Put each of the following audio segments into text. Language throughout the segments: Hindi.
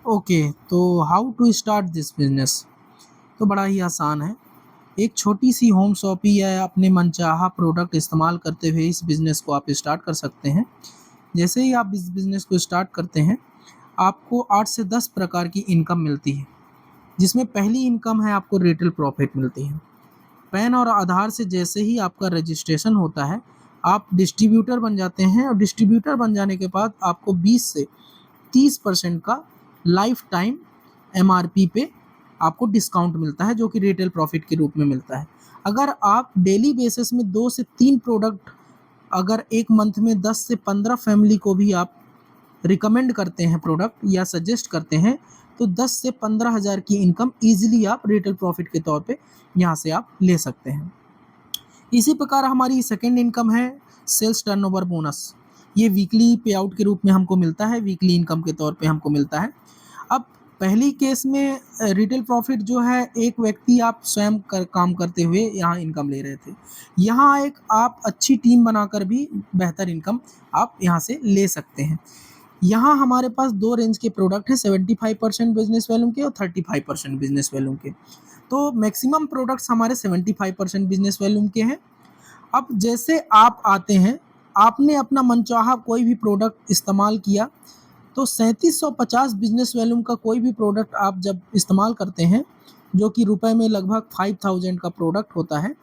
ओके, तो how to start this business. तो बड़ा ही आसान है। एक छोटी सी होम शॉप या अपने मनचाहा प्रोडक्ट इस्तेमाल करते हुए इस बिज़नेस को आप स्टार्ट कर सकते हैं। जैसे ही आप इस बिज़नेस को स्टार्ट करते हैं, आपको 8 से 10 प्रकार की इनकम मिलती है, जिसमें पहली इनकम है आपको रिटेल प्रॉफिट मिलती है। पैन और आधार से जैसे ही आपका रजिस्ट्रेशन होता है, आप डिस्ट्रीब्यूटर बन जाते हैं और डिस्ट्रीब्यूटर बन जाने के बाद आपको 20 से 30% का लाइफ टाइम एमआरपी पे आपको डिस्काउंट मिलता है, जो कि रिटेल प्रॉफिट के रूप में मिलता है। अगर आप डेली बेसिस में 2 से 3 प्रोडक्ट, अगर एक मंथ में 10 से 15 फैमिली को भी आप रिकमेंड करते हैं प्रोडक्ट या सजेस्ट करते हैं, तो 10 से 15,000 की इनकम ईजिली आप रिटेल प्रॉफिट के तौर पे यहाँ से आप ले सकते हैं। इसी प्रकार हमारी सेकेंड इनकम है सेल्स टर्नओवर बोनस। ये वीकली पे आउट के रूप में हमको मिलता है, वीकली इनकम के तौर पे हमको मिलता है। अब पहली केस में रिटेल प्रॉफिट जो है, एक व्यक्ति आप स्वयं काम करते हुए यहाँ इनकम ले रहे थे। यहाँ एक आप अच्छी टीम बनाकर भी बेहतर इनकम आप यहाँ से ले सकते हैं। यहाँ हमारे पास 2 रेंज के प्रोडक्ट हैं, 75% बिजनेस वैल्यू के और 35% बिजनेस वैल्यू के। तो मैक्सिमम प्रोडक्ट्स हमारे 75% बिजनेस वैल्यू के हैं। अब जैसे आप आते हैं, आपने अपना मनचाहा कोई भी प्रोडक्ट इस्तेमाल किया, तो 3750 बिजनेस वैल्यूम का कोई भी प्रोडक्ट आप जब इस्तेमाल करते हैं, जो कि रुपए में लगभग 5000 का प्रोडक्ट होता है,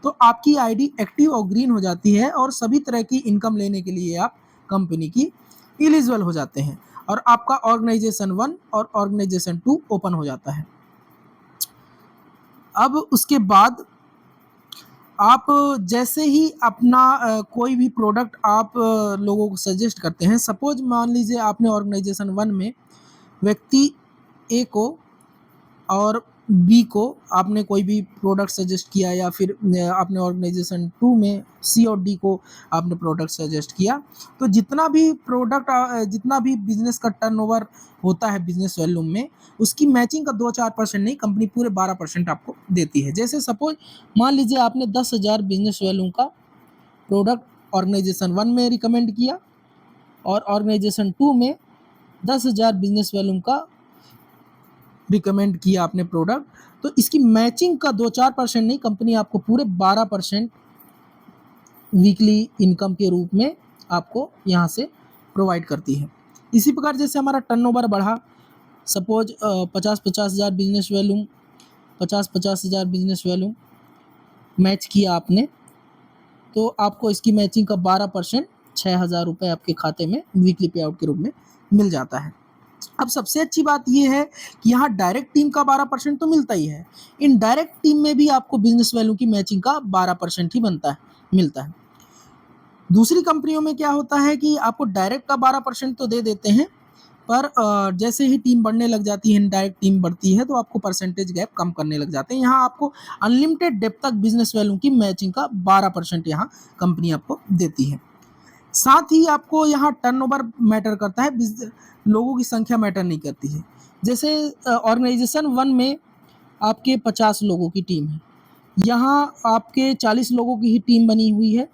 तो आपकी आईडी एक्टिव और ग्रीन हो जाती है और सभी तरह की इनकम लेने के लिए आप कंपनी की एलिजिबल हो जाते हैं और आपका ऑर्गेनाइजेशन 1 और ऑर्गेनाइजेशन 2 ओपन हो जाता है। अब उसके बाद आप जैसे ही अपना कोई भी प्रोडक्ट आप लोगों को सजेस्ट करते हैं, सपोज मान लीजिए आपने ऑर्गेनाइजेशन 1 में व्यक्ति ए को और बी को आपने कोई भी प्रोडक्ट सजेस्ट किया, या फिर आपने ऑर्गेनाइजेशन 2 में सी और डी को आपने प्रोडक्ट सजेस्ट किया, तो जितना भी प्रोडक्ट जितना भी बिजनेस का टर्नओवर होता है बिजनेस वॉल्यूम में, उसकी मैचिंग का 2-4% नहीं, कंपनी पूरे 12% आपको देती है। जैसे सपोज मान लीजिए आपने 10,000 बिजनेस वॉल्यूम का प्रोडक्ट ऑर्गेनाइजेशन 1 में रिकमेंड किया और ऑर्गेनाइजेशन 2 में 10,000 बिजनेस वॉल्यूम का रिकमेंड किया आपने प्रोडक्ट, तो इसकी मैचिंग का 2-4% नहीं, कंपनी आपको पूरे 12% वीकली इनकम के रूप में आपको यहाँ से प्रोवाइड करती है। इसी प्रकार जैसे हमारा टर्नओवर बढ़ा, suppose 50,000 business volume, 50,000 business volume match किया आपने, तो आपको इसकी मैचिंग का 12% 6,000 रुपये आपके खाते में वीकली पे आउट के रूप में मिल जाता है। अब सबसे अच्छी बात ये है कि यहाँ डायरेक्ट टीम का 12% तो मिलता ही है, इनडायरेक्ट टीम में भी आपको बिजनेस वैल्यू की मैचिंग का 12% ही मिलता है। दूसरी कंपनियों में क्या होता है कि आपको डायरेक्ट का 12% तो दे देते हैं, पर जैसे ही टीम बढ़ने लग जाती है, इनडायरेक्ट टीम बढ़ती है, तो आपको परसेंटेज गैप कम करने लग जाते हैं। यहाँ आपको अनलिमिटेड डेप्थ तक बिजनेस वैल्यू की मैचिंग का 12% यहाँ कंपनी आपको देती है। साथ ही आपको यहाँ टर्नओवर मैटर करता है, लोगों की संख्या मैटर नहीं करती है। जैसे ऑर्गेनाइजेशन 1 में आपके 50 लोगों की टीम है, यहाँ आपके 40 लोगों की ही टीम बनी हुई है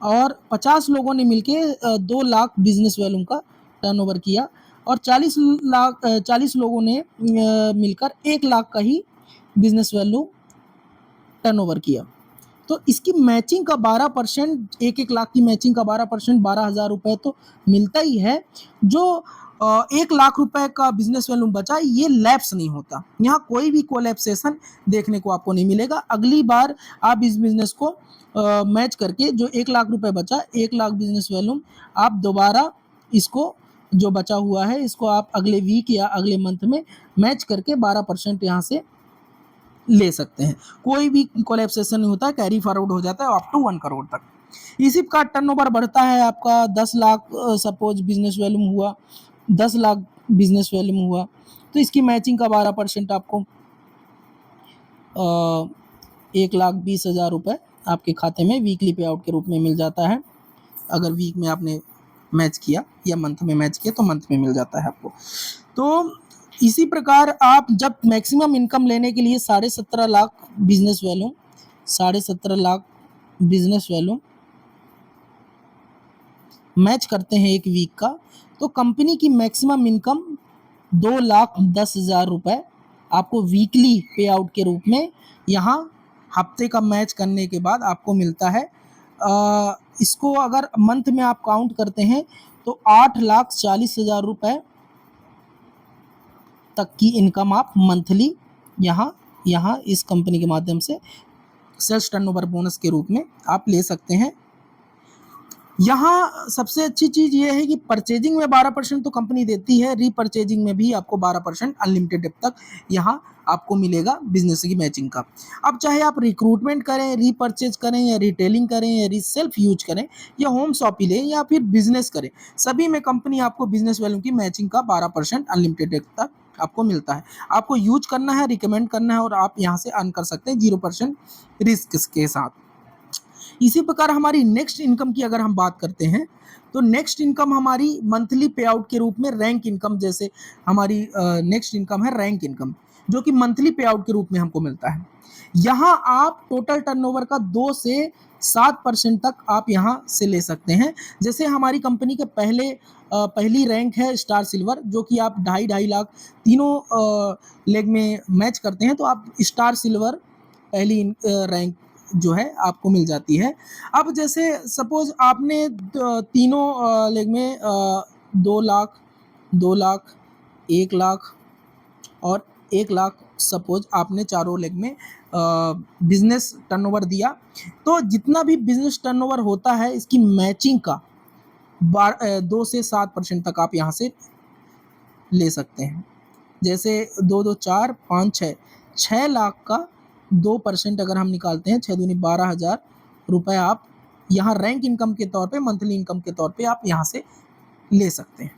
और 50 लोगों ने मिलके 2 लाख बिजनेस वैल्यूम का टर्नओवर किया और 40 लोगों ने मिलकर 1 लाख का ही बिजनेस वैल्यू टर्नओवर किया। तो इसकी मैचिंग का 12%, 1-1 लाख की मैचिंग का 12%, 12,000 रुपये तो मिलता ही है। जो 1 लाख रुपए का बिजनेस वैल्यूम बचा, ये लैप्स नहीं होता, यहाँ कोई भी कोलैप्सेशन देखने को आपको नहीं मिलेगा। अगली बार आप इस बिजनेस को मैच करके जो 1 लाख रुपए बचा, 1 लाख बिजनेस वैल्यूम, आप दोबारा इसको जो बचा हुआ है इसको आप अगले वीक या अगले मंथ में मैच करके 12% यहाँ से ले सकते हैं। कोई भी कोलैप्सेशन नहीं होता है, कैरी फॉरवर्ड हो जाता है अप टू 1 करोड़ तक। इसी का टर्नओवर बढ़ता है, आपका 10 लाख सपोज बिजनेस वैल्यूम हुआ, 10 लाख बिजनेस वैल्यूम हुआ, तो इसकी मैचिंग का 12% आपको 1,20,000 रुपये आपके खाते में वीकली पे आउट के रूप में मिल जाता है। अगर वीक में आपने मैच किया या मंथ में मैच किया तो मंथ में मिल जाता है आपको। तो इसी प्रकार आप जब मैक्सिमम इनकम लेने के लिए 17.5 lakh business volume, 17.5 lakh business volume match करते हैं एक वीक का, तो कंपनी की मैक्सिमम इनकम 2,10,000 रुपये आपको वीकली पे आउट के रूप में यहाँ हफ्ते का मैच करने के बाद आपको मिलता है। इसको अगर मंथ में आप काउंट करते हैं तो 8,40,000 रुपये तक की इनकम आप मंथली यहाँ इस कंपनी के माध्यम से सेल्स टर्नओवर बोनस के रूप में आप ले सकते हैं। यहाँ सबसे अच्छी चीज़ ये है कि परचेजिंग में 12% तो कंपनी देती है, रीपरचेजिंग में भी आपको 12% अनलिमिटेड तक यहाँ आपको मिलेगा बिजनेस की मैचिंग का। अब चाहे आप रिक्रूटमेंट करें, रीपरचेज करें या रिटेलिंग करें या रीसेल्फ यूज करें या होम शॉप ही लें या फिर बिजनेस करें, सभी में कंपनी आपको बिजनेस वैल्यू की मैचिंग का 12% अनलिमिटेड तक आपको मिलता है। आपको यूज करना है, रिकमेंड करना है और आप यहाँ से अर्न कर सकते हैं 0% रिस्क के साथ। इसी प्रकार हमारी नेक्स्ट इनकम की अगर हम बात करते हैं तो नेक्स्ट इनकम हमारी मंथली पे आउट के रूप में रैंक इनकम, जैसे हमारी नेक्स्ट इनकम है रैंक इनकम, जो कि मंथली पे आउट के रूप में हमको मिलता है। यहाँ आप टोटल टर्नओवर का 2 से 7% तक आप यहाँ से ले सकते हैं। जैसे हमारी कंपनी के पहली रैंक है स्टार सिल्वर, जो कि आप 2.5 लाख तीनों लेग में मैच करते हैं तो आप स्टार सिल्वर पहली रैंक जो है आपको मिल जाती है। अब जैसे सपोज आपने तीनों लेग में 2 लाख, 2 लाख, 1 लाख और 1 लाख सपोज आपने चारों लेग में बिजनेस टर्नओवर दिया, तो जितना भी बिजनेस टर्नओवर होता है इसकी मैचिंग का 2 से 7% तक आप यहाँ से ले सकते हैं। जैसे 2 2 4 5 6 लाख का 2% अगर हम निकालते हैं, 6 दूनी 12,000 रुपये आप यहाँ रैंक इनकम के तौर पे, मंथली इनकम के तौर पे आप यहाँ से ले सकते हैं।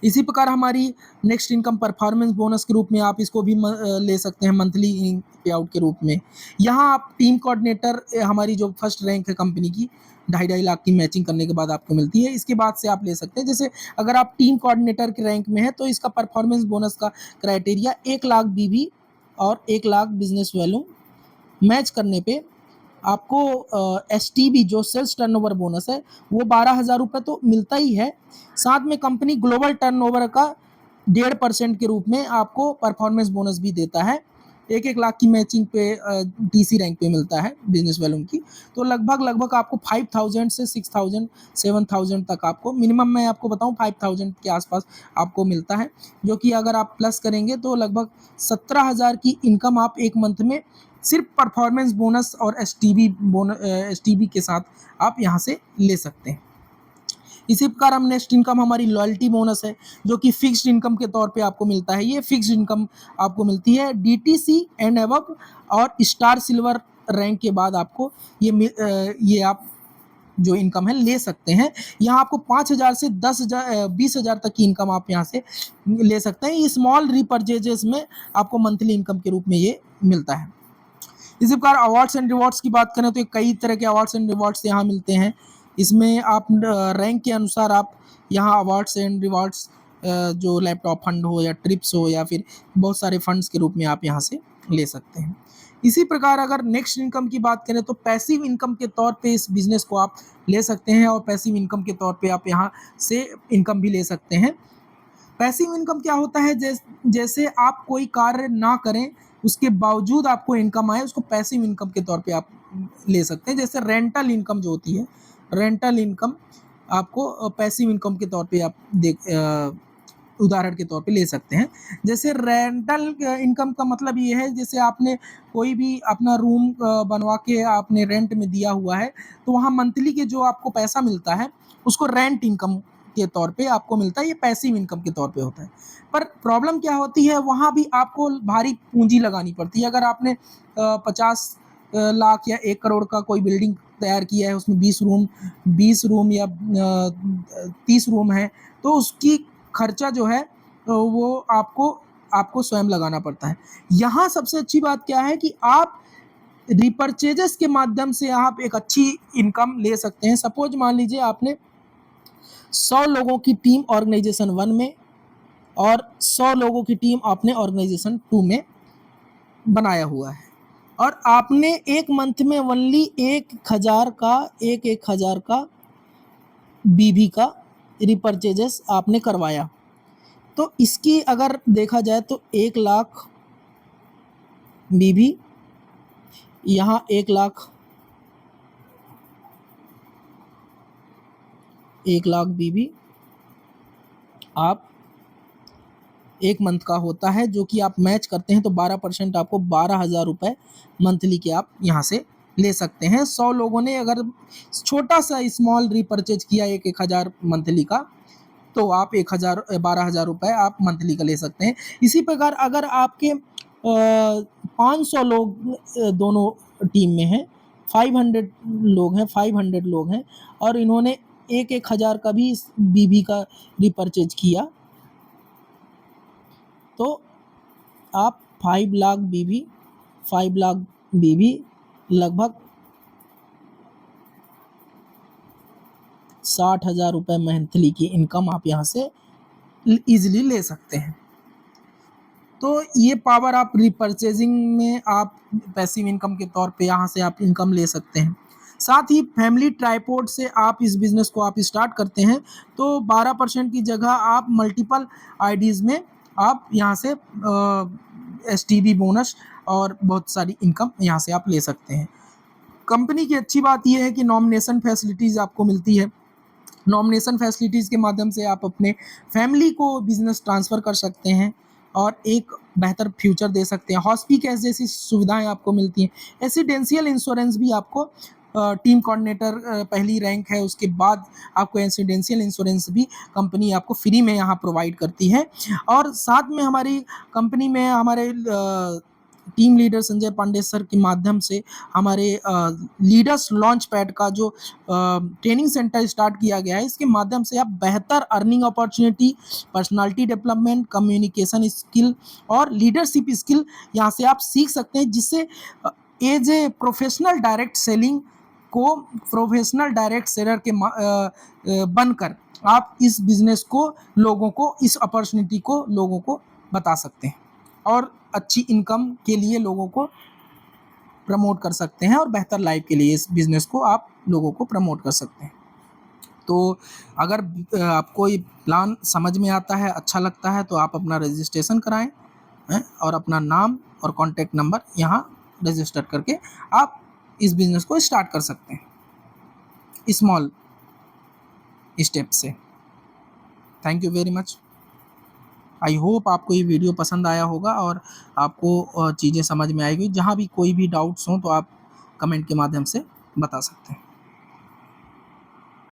इसी प्रकार हमारी नेक्स्ट इनकम परफॉर्मेंस बोनस के रूप में आप इसको भी ले सकते हैं मंथली पे आउट के रूप में। यहाँ आप टीम कोऑर्डिनेटर, हमारी जो फर्स्ट रैंक है कंपनी की, 2.5 लाख की मैचिंग करने के बाद आपको मिलती है। इसके बाद से आप ले सकते हैं, जैसे अगर आप टीम कोऑर्डिनेटर के रैंक में है तो इसका परफॉर्मेंस बोनस का क्राइटेरिया 1 लाख बीबी और 1 लाख बिजनेस वैल्यू मैच करने पे आपको STB जो सेल्स टर्नओवर बोनस है वो 12,000 रुपये तो मिलता ही है, साथ में कंपनी ग्लोबल टर्नओवर का 1.5% के रूप में आपको परफॉर्मेंस बोनस भी देता है। 1 लाख की मैचिंग पे TC रैंक पे मिलता है बिजनेस वैल्यू की, तो लगभग आपको 5,000 से 6,000 7,000 तक आपको मिनिमम, मैं आपको बताऊं 5,000 के आसपास आपको मिलता है, जो कि अगर आप प्लस करेंगे तो लगभग 17,000 की इनकम आप एक मंथ में सिर्फ परफॉर्मेंस बोनस और STB के साथ आप यहाँ से ले सकते हैं। इसी प्रकार हम नेक्स्ट इनकम हमारी लॉयल्टी बोनस है, जो कि फिक्स्ड इनकम के तौर पे आपको मिलता है। ये फिक्स्ड इनकम आपको मिलती है DTC एंड अबव और स्टार सिल्वर रैंक के बाद आपको ये आप जो इनकम है ले सकते हैं। यहाँ आपको 5,000 से 10,000 20,000 तक की इनकम आप यहाँ से ले सकते हैं। स्मॉल रीपरचेजेस में आपको मंथली इनकम के रूप में ये मिलता है। इसी प्रकार अवार्ड्स एंड रिवॉर्ड्स की बात करें तो कई तरह के अवार्ड्स एंड रिवॉर्ड्स यहाँ मिलते हैं। इसमें आप रैंक के अनुसार आप यहाँ अवार्ड्स एंड रिवॉर्ड्स जो लैपटॉप फंड हो या ट्रिप्स हो या फिर बहुत सारे फंड्स के रूप में आप यहाँ से ले सकते हैं। इसी प्रकार अगर नेक्स्ट इनकम की बात करें तो पैसिव इनकम के तौर पे इस बिज़नेस को आप ले सकते हैं और पैसिव इनकम के तौर पे आप यहाँ से इनकम भी ले सकते हैं। पैसिव इनकम क्या होता है, जैसे आप कोई कार्य ना करें उसके बावजूद आपको इनकम आए, उसको पैसिव इनकम के तौर पे आप ले सकते हैं। जैसे रेंटल इनकम जो होती है, रेंटल इनकम आपको पैसिव इनकम के तौर पे आप उदाहरण के तौर पे ले सकते हैं। जैसे रेंटल इनकम का मतलब ये है, जैसे आपने कोई भी अपना रूम बनवा के आपने रेंट में दिया हुआ है, तो वहाँ मंथली के जो आपको पैसा मिलता है उसको रेंट इनकम के तौर पे आपको मिलता है, ये पैसिव इनकम के तौर पे होता है। पर प्रॉब्लम क्या होती है, वहाँ भी आपको भारी पूंजी लगानी पड़ती है। अगर आपने 50 लाख या 1 करोड़ का कोई बिल्डिंग तैयार किया है, उसमें 20 रूम या 30 रूम है, तो उसकी खर्चा जो है वो आपको स्वयं लगाना पड़ता है। यहाँ सबसे अच्छी बात क्या है कि आप रिपरचेजेस के माध्यम से आप एक अच्छी इनकम ले सकते हैं। सपोज मान लीजिए आपने 100 लोगों की टीम ऑर्गेनाइजेशन 1 में और 100 लोगों की टीम आपने ऑर्गेनाइजेशन 2 में बनाया हुआ है, और आपने एक मंथ में ओनली 1,000 का BV का रिपरचेजेस आपने करवाया। तो इसकी अगर देखा जाए तो 1 लाख बीबी, यहाँ 1 लाख, 1 लाख बीबी आप 1 मंथ का होता है, जो कि आप मैच करते हैं तो 12% आपको 12,000 रुपये मंथली के आप यहाँ से ले सकते हैं। 100 लोगों ने अगर छोटा सा स्मॉल रीपरचेज किया 1,000 मंथली का, तो आप 12,000 रुपये आप मंथली का ले सकते हैं। इसी प्रकार अगर आपके 500 लोग दोनों टीम में हैं, 500 लोग हैं और इन्होंने 1,000 का भी बीबी का रीपरचेज किया, तो आप 5 लाख बीबी लगभग 60,000 रुपये मंथली की इनकम आप यहाँ से ईजिली ले सकते हैं। तो ये पावर आप रीपरचेजिंग में आप पैसिव इनकम के तौर पे यहाँ से आप इनकम ले सकते हैं। साथ ही फैमिली ट्राइपॉड से आप इस बिज़नेस को आप स्टार्ट करते हैं तो 12% की जगह आप मल्टीपल आईडीज़ में आप यहाँ से एसटीडी बोनस और बहुत सारी इनकम यहाँ से आप ले सकते हैं। कंपनी की अच्छी बात यह है कि नॉमिनेशन फैसिलिटीज़ आपको मिलती है। नॉमिनेशन फैसिलिटीज़ के माध्यम से आप अपने फैमिली को बिज़नेस ट्रांसफ़र कर सकते हैं और एक बेहतर फ्यूचर दे सकते हैं। हॉस्पिटैलिटी जैसी सुविधाएं आपको मिलती हैं। रेसिडेंशियल इंश्योरेंस भी आपको टीम कोऑर्डिनेटर पहली रैंक है, उसके बाद आपको रेसिडेंशियल इंश्योरेंस भी कंपनी आपको फ्री में यहाँ प्रोवाइड करती है। और साथ में हमारी कंपनी में हमारे team leader Sanjay Pandey sir के माध्यम से हमारे लीडर्स लॉन्च पैड का जो ट्रेनिंग सेंटर स्टार्ट किया गया है, इसके माध्यम से आप बेहतर earning opportunity, personality development, communication skill और लीडरशिप स्किल यहाँ से आप सीख सकते हैं, जिससे as a professional direct selling को प्रोफेशनल डायरेक्ट सेलर के बनकर आप इस बिज़नेस को लोगों को, इस अपॉर्चुनिटी को लोगों को बता सकते हैं और अच्छी इनकम के लिए लोगों को प्रमोट कर सकते हैं और बेहतर लाइफ के लिए इस बिज़नेस को आप लोगों को प्रमोट कर सकते हैं। तो अगर आपको ये प्लान समझ में आता है, अच्छा लगता है, तो आप अपना रजिस्ट्रेशन कराएं और अपना नाम और कॉन्टैक्ट नंबर यहाँ रजिस्टर करके आप इस बिज़नेस को स्टार्ट कर सकते हैं स्मॉल स्टेप से। Thank you very much. I hope आपको ये वीडियो पसंद आया होगा और आपको चीज़ें समझ में आएगी। जहाँ भी कोई भी डाउट्स हों तो आप कमेंट के माध्यम से बता सकते हैं।